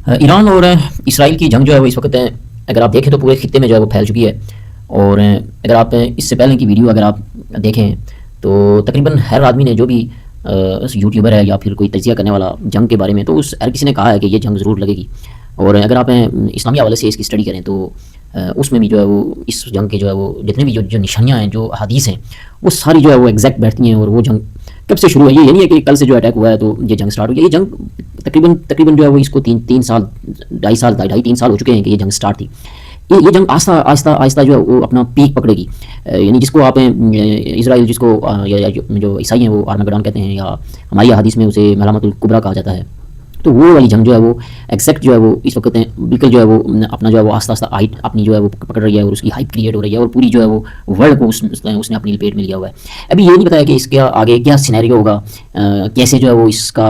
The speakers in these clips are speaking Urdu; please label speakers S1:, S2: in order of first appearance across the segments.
S1: ایران اور اسرائیل کی جنگ جو ہے وہ اس وقت اگر آپ دیکھیں تو پورے خطے میں جو ہے وہ پھیل چکی ہے، اور اگر آپ اس سے پہلے کی ویڈیو اگر آپ دیکھیں تو تقریباً ہر آدمی نے جو بھی یوٹیوبر ہے یا پھر کوئی تجزیہ کرنے والا جنگ کے بارے میں، تو ہر کسی نے کہا ہے کہ یہ جنگ ضرور لگے گی. اور اگر آپ اسلامی حوالے سے اس کی اسٹڈی کریں تو اس میں بھی جو ہے وہ اس جنگ کے جو ہے وہ جتنے بھی جو نشانیاں ہیں، جو احادیث ہیں، وہ ساری جو ہے وہ ایگزیکٹ بیٹھتی ہیں. اور وہ جنگ کب سے شروع ہے، یہ نہیں ہے کہ کل سے جو اٹیک ہوا ہے تو یہ جنگ سٹارٹ ہو گئی. یہ جنگ تقریباً جو ہے وہ اس کو تین سال ڈھائی تین سال ہو چکے ہیں کہ یہ جنگ سٹارٹ تھی. یہ جنگ آہستہ جو ہے وہ اپنا پیک پکڑے گی. یعنی جس کو آپ اسرائیل، جس کو جو عیسائی ہیں وہ آرمگڈون کہتے ہیں، یا ہماری احادیث میں اسے ملامت الکبریٰ کہا جاتا ہے. تو وہ والی جنگ جو ہے وہ ایگزیکٹ جو ہے وہ اس وقت بالکل جو ہے وہ اپنا جو ہے وہ آہستہ ہائٹ اپنی جو ہے وہ پکڑ رہی ہے، اور اس کی ہائپ کریٹ ہو رہی ہے، اور پوری جو ہے وہ ورلڈ کو اس نے اپنی لپیٹ میں لیا ہوا ہے. ابھی یہ نہیں پتا ہے کہ اس کے آگے کیا سینیریو ہوگا، کیسے جو ہے وہ اس کا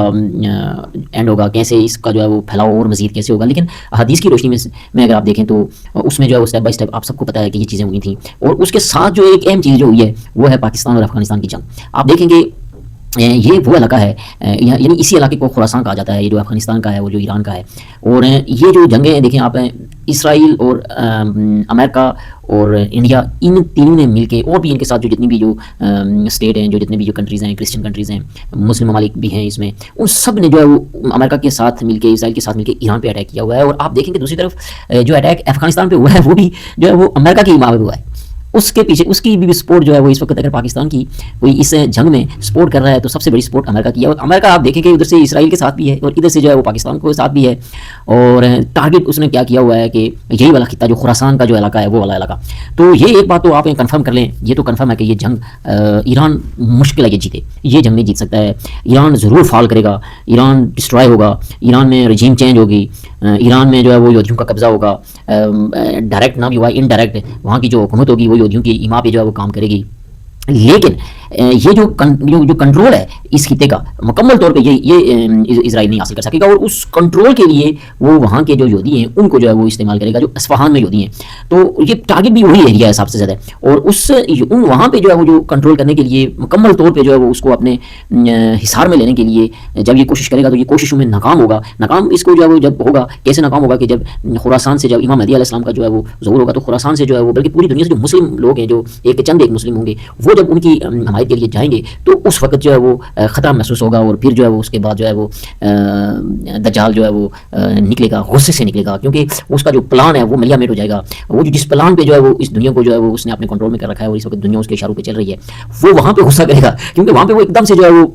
S1: اینڈ ہوگا، کیسے اس کا جو ہے وہ پھیلاؤ اور مزید کیسے ہوگا. لیکن حدیث کی روشنی میں اگر آپ دیکھیں تو اس میں جو ہے وہ اسٹیپ بائی اسٹیپ آپ سب کو پتہ ہے کہ یہ چیزیں ہوئی تھیں. اور اس کے ساتھ جو ایک اہم چیز جو ہوئی ہے وہ ہے پاکستان اور افغانستان کی جنگ. آپ دیکھیں گے یہ وہ علاقہ ہے، یعنی اسی علاقے کو خراسان کہا جاتا ہے، یہ جو افغانستان کا ہے وہ جو ایران کا ہے. اور یہ جو جنگیں دیکھیں آپ، اسرائیل اور امریکہ اور انڈیا، ان تینوں نے مل کے، اور بھی ان کے ساتھ جو جتنی بھی جو اسٹیٹ ہیں، جو جتنی بھی جو کنٹریز ہیں، کرسچن کنٹریز ہیں، مسلم ممالک بھی ہیں اس میں، ان سب نے جو ہے وہ امریکہ کے ساتھ مل کے، اسرائیل کے ساتھ مل کے ایران پہ اٹیک کیا ہوا ہے. اور آپ دیکھیں کہ دوسری طرف جو اٹیک افغانستان پہ ہوا ہے وہ بھی جو ہے وہ امریکہ کی حمایت ہوا ہے. اس کے پیچھے اس کی بھی سپورٹ جو ہے وہ اس وقت اگر پاکستان کی کوئی اس جنگ میں سپورٹ کر رہا ہے تو سب سے بڑی سپورٹ امریکہ کی ہے. اور امریکہ آپ دیکھیں کہ ادھر سے اسرائیل کے ساتھ بھی ہے، اور ادھر سے جو ہے وہ پاکستان کے ساتھ بھی ہے. اور ٹارگٹ اس نے کیا ہوا ہے کہ یہی والا خطہ جو خراسان کا جو علاقہ ہے وہ والا علاقہ. تو یہ ایک بات تو آپ کنفرم کر لیں، یہ تو کنفرم ہے کہ یہ جنگ ایران مشکل ہے یہ جیتے، یہ جنگ نہیں جیت سکتا ہے. ایران ضرور فال کرے گا، ایران ڈسٹرائے ہوگا، ایران میں رجیم چینج ہوگی، ایران میں جو ہے وہ یہودیوں کا قبضہ ہوگا، ڈائریکٹ نہ بھی ہوا انڈائریکٹ وہاں کی جو حکومت ہوگی وہ یہودیوں کی ایما پہ جو ہے وہ کام کرے گی. لیکن یہ جو کنٹرول ہے اس خطے کا مکمل طور پہ یہ اسرائیل نہیں حاصل کر سکے گا. اور اس کنٹرول کے لیے وہ وہاں کے جو یہودی ہیں ان کو جو ہے وہ استعمال کرے گا، جو اصفہان میں یہودی ہیں. تو یہ ٹارگٹ بھی وہی ایریا ہے سب سے زیادہ. اور وہاں پہ جو ہے وہ جو کنٹرول کرنے کے لیے مکمل طور پہ جو ہے وہ اس کو اپنے حصار میں لینے کے لیے جب یہ کوشش کرے گا تو یہ کوششوں میں ناکام ہوگا. ناکام اس کو جو ہے وہ جب ہوگا، کیسے ناکام ہوگا کہ جب خراسان سے جب امام مہدی علیہ السلام کا جو ہے وہ ظہور ہوگا تو خراسان سے جو ہے وہ، بلکہ پوری دنیا سے جو مسلم لوگ ہیں، جو ایک مسلم ہوں گے، وہ جب ان کی حمایت کے لیے جائیں گے تو اس وقت جو ہے وہ خطرہ محسوس ہوگا. اور پھر جو ہے وہ اس کے بعد جو ہے وہ دجال جو ہے وہ نکلے گا، غصے سے نکلے گا، کیونکہ اس کا جو پلان ہے وہ ملیا میٹ ہو جائے گا. وہ جس پلان پہ جو ہے وہ اس دنیا کو جو ہے وہ اس نے اپنے کنٹرول میں کر رکھا ہے، اور اس وقت دنیا اس کے اشاروں پہ چل رہی ہے، وہ وہاں پہ غصہ کرے گا، کیونکہ وہاں پہ وہ ایک دم سے جو ہے وہ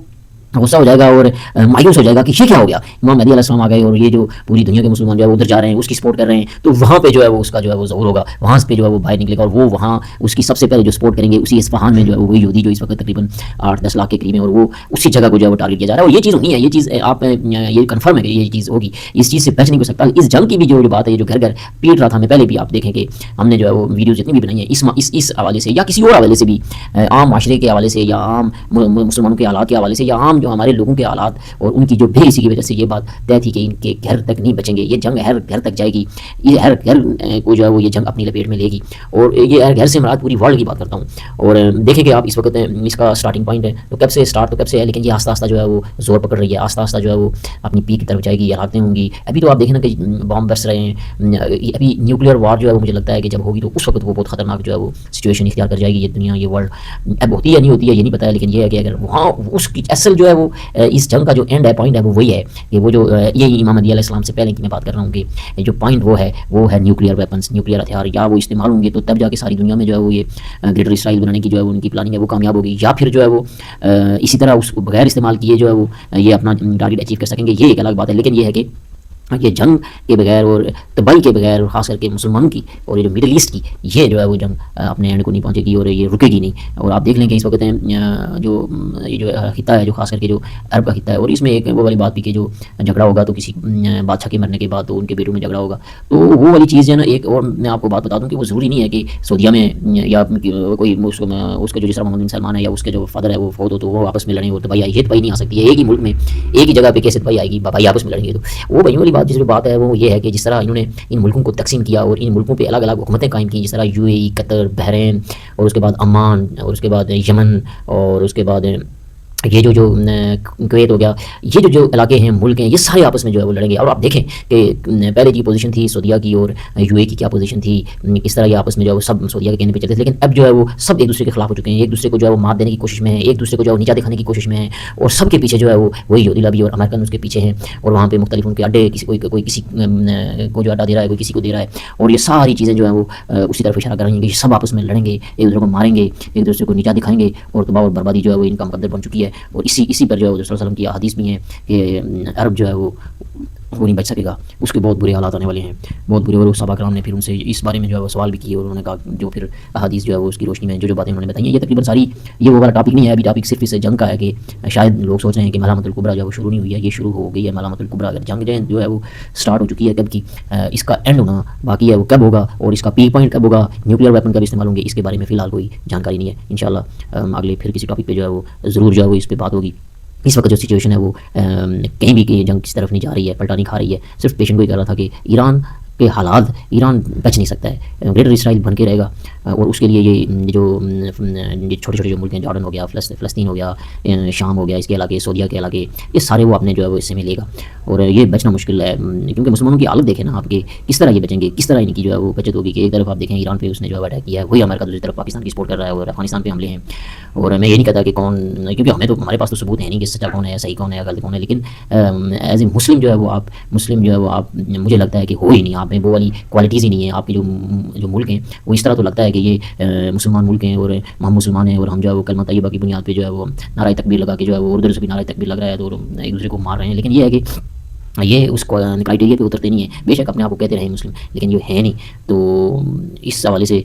S1: غصہ ہو جائے گا اور مایوس ہو جائے گا کہ یہ کیا ہو گیا، امام مہدی علیہ السلام آ گئے اور یہ جو پوری دنیا کے مسلمان جو ہے ادھر جا رہے ہیں، اس کی سپورٹ کر رہے ہیں. تو وہاں پہ جو ہے وہ اس کا جو ہے وہ ظہور ہوگا، وہاں پہ جو ہے وہ باہر نکلے گا، اور وہ وہاں اس کی سب سے پہلے جو سپورٹ کریں گے اسی اصفہان میں جو ہے وہ یہودی جو اس وقت تقریباً 8-10 لاکھ کے قریب ہیں، اور وہ اسی جگہ کو جو ہے وہ ٹارگٹ کیا جا رہا ہے. اور یہ چیز نہیں ہے، یہ چیز آپ یہ کنفرم ہے کہ یہ چیز ہوگی، اس چیز سے بچ نہیں ہو سکتا. اس جنگ کی بھی جو بات ہے، جو گھر گھر پیٹ رہا تھا، میں پہلے بھی آپ دیکھیں کہ ہم نے جو ہے وہ ویڈیوز جتنی بھی بنائی ہیں اس حوالے سے یا کسی اور حوالے سے بھی، عام معاشرے کے حوالے سے یا عام مسلمانوں کے حالات کے حوالے سے یا عام جو ہمارے لوگوں کے حالات اور ان کی جو بے حسی کی وجہ سے یہ بات طے تھی کہ ان کے گھر تک نہیں بچیں گے. یہ جنگ ہر گھر تک جائے گی، یہ ہر گھر کو جو ہے وہ یہ جنگ اپنی لپیٹ میں لے گی. اور یہ ہر گھر سے مراد پوری ورلڈ کی بات کرتا ہوں. اور دیکھیں کہ آپ اس وقت اس کا سٹارٹنگ پوائنٹ ہے تو کب سے سٹارٹ تو کب سے ہے، لیکن یہ آہستہ جو ہے وہ زور پکڑ رہی ہے، آہستہ جو ہے وہ اپنی پیک کی طرف جائے گی، علاقیں ہوں گی. ابھی تو آپ دیکھیں نا کہ بم برس رہے ہیں. ابھی نیوکلیئر وار جو ہے وہ مجھے لگتا ہے کہ جب ہوگی تو اس وقت وہ بہت خطرناک جو ہے وہ سچویشن اختیار کر جائے گی یہ دنیا، یہ ورلڈ. اب ہوتی ہے نہیں ہوتی ہے یہ نہیں پتا ہے، لیکن یہ ہے کہ اگر وہاں اس کی اصل جو ہے وہ اس جنگ کا جو اینڈ ہے، پوائنٹ ہے، وہ وہی ہے کہ وہ جو یہ امام مہدی علیہ السلام سے پہلے کی میں بات کر رہا ہوں کہ جو پوائنٹ وہ ہے نیوکلیئر ویپنس، نیوکلیئر ہتھیار یا وہ استعمال ہوں گے تو تب جا کے ساری دنیا میں جو ہے وہ یہ گریٹر اسرائیل بنانے کی جو ہے ان کی پلاننگ ہے وہ کامیاب ہوگی، یا پھر جو ہے وہ اسی طرح اس کو بغیر استعمال کیے جو ہے وہ یہ اپنا ٹارگٹ اچیو کر سکیں گے. یہ ایک الگ بات ہے. لیکن یہ ہے کہ یہ جنگ کے بغیر اور تباہی کے بغیر، اور خاص کر کے مسلمانوں کی اور یہ جو مڈل ایسٹ کی، یہ جو ہے وہ جنگ اپنے اینڈ کو نہیں پہنچے گی اور یہ رکے گی نہیں. اور آپ دیکھ لیں کہ اس وقت جو یہ جو خطہ ہے، جو خاص کر کے جو عرب کا خطہ ہے، اور اس میں ایک وہ والی بات بھی کہ جو جھگڑا ہوگا تو کسی بادشاہ کے مرنے کے بعد تو ان کے بیٹوں میں جھگڑا ہوگا، تو وہ والی چیز جو ہے نا. ایک اور میں آپ کو بات بتا دوں کہ وہ ضروری نہیں ہے کہ سعودیہ میں یا کوئی اس کا جو جس طرح محمد بن سلمان ہے یا اس کے جو فادر ہے وہ فوت ہو تو وہ آپس میں لڑیں اور تباہی آئی. یہ تباہی نہیں آ سکتی ہے ایک ہی ملک میں ایک ہی جگہ پہ. کیسے تباہی آئے گی؟ بھائی آپس میں لڑیں گے. تو وہ بھائیوں والی بات جس بات ہے وہ یہ ہے کہ جس طرح انہوں نے ان ملکوں کو تقسیم کیا اور ان ملکوں پہ الگ الگ حکومتیں قائم کی، جس طرح یو اے ای، قطر، بحرین، اور اس کے بعد عمان، اور اس کے بعد یمن، اور اس کے بعد یہ جو کویت ہو گیا، یہ جو علاقے ہیں، ملک ہیں، یہ سارے آپس میں جو ہے وہ لڑیں گے. اور آپ دیکھیں کہ پہلے کی پوزیشن تھی سعودیہ کی اور یو اے کی کیا پوزیشن تھی، کس طرح یہ آپس میں جو ہے وہ سب سعودیہ کے کہنے پہ چلتے تھے، لیکن اب جو ہے وہ سب ایک دوسرے کے خلاف ہو چکے ہیں، ایک دوسرے کو جو ہے وہ مات دینے کی کوشش میں ہیں، ایک دوسرے کو جو ہے وہ نیچا دکھانے کی کوشش میں ہیں، اور سب کے پیچھے جو ہے وہ وہی یہودی لابی اور امریکن اس کے پیچھے ہیں، اور وہاں پہ مختلف ان کے اڈے، کوئی کسی کو جو اڈا دے رہا ہے، کوئی کسی کو دے رہا ہے، اور یہ ساری چیزیں جو ہیں وہ اسی طرف اشارہ کر رہی ہیں کہ یہ سب آپس میں لڑیں گے، ایک دوسرے کو ماریں گے، ایک دوسرے کو نیچا دکھائیں گے، اور تباہ اور بربادی جو ہے وہ ان کا مقدر بن چکی ہے. اور اسی پر جو ہے وہ صلی اللہ علیہ وسلم کی احادیث بھی ہیں کہ عرب جو ہے وہ نہیں بچ سکے گا، اس کے بہت برے حالات آنے والے ہیں، بہت برے. اور صحابہ کرام نے پھر ان سے اس بارے میں جو ہے وہ سوال بھی کیے، اور انہوں نے کہا جو پھر احادیث جو ہے وہ اس کی روشنی میں جو باتیں انہوں نے بتائی ہیں، یہ تقریباً ساری، یہ وہ والا ٹاپک نہیں ہے، ابھی ٹاپک صرف اس جنگ کا ہے کہ شاید لوگ سوچ رہے ہیں کہ ملامت الکبریٰ جو ہے وہ شروع نہیں ہوئی ہے، یہ شروع ہو گئی ہے ملامت الکبریٰ. اگر جنگ جو ہے وہ سٹارٹ ہو چکی ہے کب کی، اس کا اینڈ ہونا باقی ہے، وہ کب ہوگا اور اس کا پی پوائنٹ کب ہوگا، نیوکلیئر ویپن کب استعمال ہوں گے، اس کے بارے میں فی الحال کوئی جانکاری نہیں ہے. انشاءاللہ اگلے پھر کسی ٹاپک پہ جو ہے وہ ضرور جو ہے وہ اس پہ بات ہوگی. اس وقت جو سچویشن ہے وہ کہیں بھی کہ جنگ کس طرف نہیں جا رہی ہے، پلٹا نہیں کھا رہی ہے. صرف پیشن کو یہ کہہ رہا تھا کہ ایران کے حالات، ایران بچ نہیں سکتا ہے، گریٹر اسرائیل بن کے رہے گا، اور اس کے لیے یہ جو چھوٹے چھوٹے جو ملک ہیں، جارڈن ہو گیا، فلسطین ہو گیا، شام ہو گیا، اس کے علاقے، سعودیہ کے علاقے، یہ سارے وہ اپنے جو ہے وہ حصے میں لے گا. اور یہ بچنا مشکل ہے، کیونکہ مسلمانوں کی حالت دیکھیں نا آپ، کہ کس طرح یہ بچیں گے، کس طرح ان کی جو ہے وہ بچت ہوگی. کہ ایک طرف آپ دیکھیں ایران پہ اس نے جو ہے اٹیک کیا ہے، وہی امریکہ دوسری طرف پاکستان کی سپورٹ کر رہا ہے، اور افغانستان پہ حملے ہیں. اور میں یہ نہیں کہتا کہ کون، کیونکہ ہمارے پاس تو ثبوت ہے نہیں کہ سچا کون ہے، صحیح کون ہے، غلط کون ہے، لیکن ایز اے مسلم جو ہے وہ آپ مجھے لگتا ہے کہ ہو ہی نہیں، آپ میں وہ والی کوالٹیز ہی نہیں ہے. آپ کے جو ملک ہیں وہ اس طرح تو لگتا ہے کہ یہ مسلمان ملک ہیں اور ہم مسلمان ہیں، اور ہم جو ہے وہ کلمہ طیبہ کی بنیاد پہ جو ہے وہ نعرہ تکبیر لگا کے جو ہے وہ اردو سے بھی نعرہ تکبیر لگ رہا ہے، تو ایک دوسرے کو مار رہے ہیں. لیکن یہ ہے کہ یہ اس کرائٹیریا پہ اترتے نہیں ہیں. بے شک اپنے آپ کو کہتے رہے مسلم، لیکن یہ ہے نہیں. تو اس حوالے سے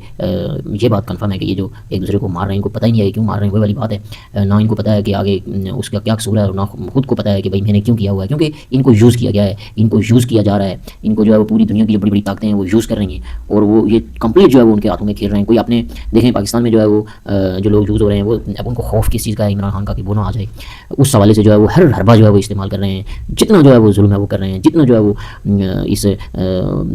S1: یہ بات کنفرم ہے کہ یہ جو ایک دوسرے کو مار رہے ہیں، ان کو پتہ ہی نہیں ہے کیوں مار رہے ہیں، وہی والی بات ہے. نہ ان کو پتہ ہے کہ آگے اس کا کیا قصور ہے، اور نہ خود کو پتہ ہے کہ بھائی میں نے کیوں کیا ہوا ہے، کیونکہ ان کو یوز کیا گیا ہے، ان کو یوز کیا جا رہا ہے. ان کو جو ہے وہ پوری دنیا کی جو بڑی بڑی طاقتیں ہیں وہ یوز کر رہی ہیں، اور وہ یہ کمپلیٹ جو ہے وہ ان کے ہاتھوں میں کھیل رہے ہیں. کوئی اپنے دیکھیں پاکستان میں جو ہے وہ جو لوگ یوز ہو رہے ہیں، وہ اب ان کو خوف کس چیز کا ہے، عمران خان کا کہ وہ نہ آ جائے. اس حوالے سے جو ہے وہ ہر حربہ جو ہے وہ استعمال کر رہے ہیں، جتنا جو ہے وہ ظلم ہے وہ کر رہے ہیں، جتنا جو ہے وہ اس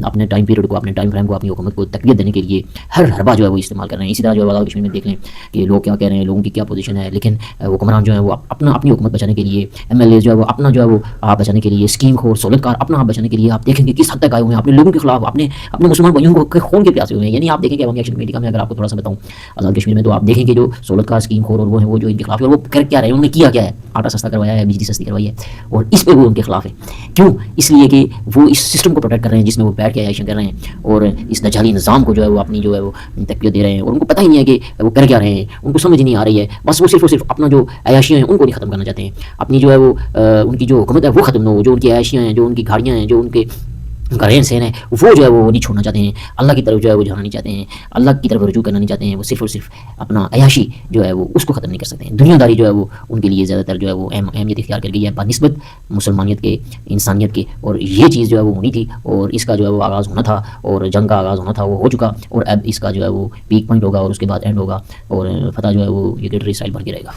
S1: اپنے ٹائم پیریڈ کو، اپنے ٹائم فریم کو، اپنی حکومت کو تقویت دینے کے لیے ہر حربہ جو ہے وہ استعمال کر رہے ہیں. اسی طرح جو ہے آزاد کشمیر میں دیکھ لیں کہ لوگ کیا کہہ رہے ہیں، لوگوں کی کیا پوزیشن ہے، لیکن حکمران جو ہے وہ اپنی حکومت بچانے کے لیے، ایم ایل اے جو ہے وہ اپنا جو ہے وہ آپ بچانے کے لیے، اسکیم خور سہولت کار اپنا آپ بچانے کے لیے آپ دیکھیں گے کس حد تک آئے ہوئے ہیں، اپنے لوگوں کے خلاف، اپنے مسلمان بھائیوں کو خون کے پیاسے ہوئے ہیں. یعنی آپ دیکھیں کہ عوامی ایکشن کمیٹی کا میں اگر آپ کو تھوڑا سا بتاؤں آزاد کشمیر میں، تو آپ دیکھیں کہ جو سہولت کار، اسکیم خور، اور وہ ہیں وہ جو ان کے خلاف ہے، اور وہ کر کیا رہے ہیں، انہوں نے کیا ہے، آٹا سستا کروایا ہے، بجلی سستی کروائی ہے، اور اس پہ وہ ان کے خلاف ہے. کیوں؟ اس لیے کہ وہ اس سسٹم کو پروٹیکٹ کر رہے ہیں جس میں وہ بیٹھ کے عیاشیاں کر رہے ہیں، اور اس دجالی نظام کو جو ہے وہ اپنی جو ہے وہ تقویت دے رہے ہیں. اور ان کو پتہ ہی نہیں ہے کہ وہ کر کیا رہے ہیں، ان کو سمجھ نہیں آ رہی ہے. بس وہ صرف اور صرف اپنا جو عیاشیاں ہیں ان کو نہیں ختم کرنا چاہتے ہیں، اپنی جو ہے وہ ان کی جو حکومت ہے وہ ختم نہ ہو، جو ان کی عیاشیاں ہیں، جو ان کی گاڑیاں ہیں، جو ان کے رہن سہن ہے، وہ جو ہے وہ نہیں چھوڑنا چاہتے ہیں. اللہ کی طرف جو ہے وہ جانا نہیں چاہتے ہیں، اللہ کی طرف رجوع کرنا نہیں چاہتے ہیں. وہ صرف اور صرف اپنا عیاشی جو ہے وہ اس کو ختم نہیں کر سکتے ہیں. دنیا داری جو ہے وہ ان کے لیے زیادہ تر جو ہے وہ اہمیت اختیار کر گئی ہے بنسبت مسلمانیت کے، انسانیت کے. اور یہ چیز جو ہے وہ ہونی تھی، اور اس کا جو ہے وہ آغاز ہونا تھا، اور جنگ کا آغاز ہونا تھا، وہ ہو چکا. اور اب اس کا جو ہے وہ پیک پوائنٹ ہوگا، اور اس کے بعد اینڈ ہوگا، اور فتح جو ہے وہ یہ گریٹر اسرائیل بن کے رہے گا.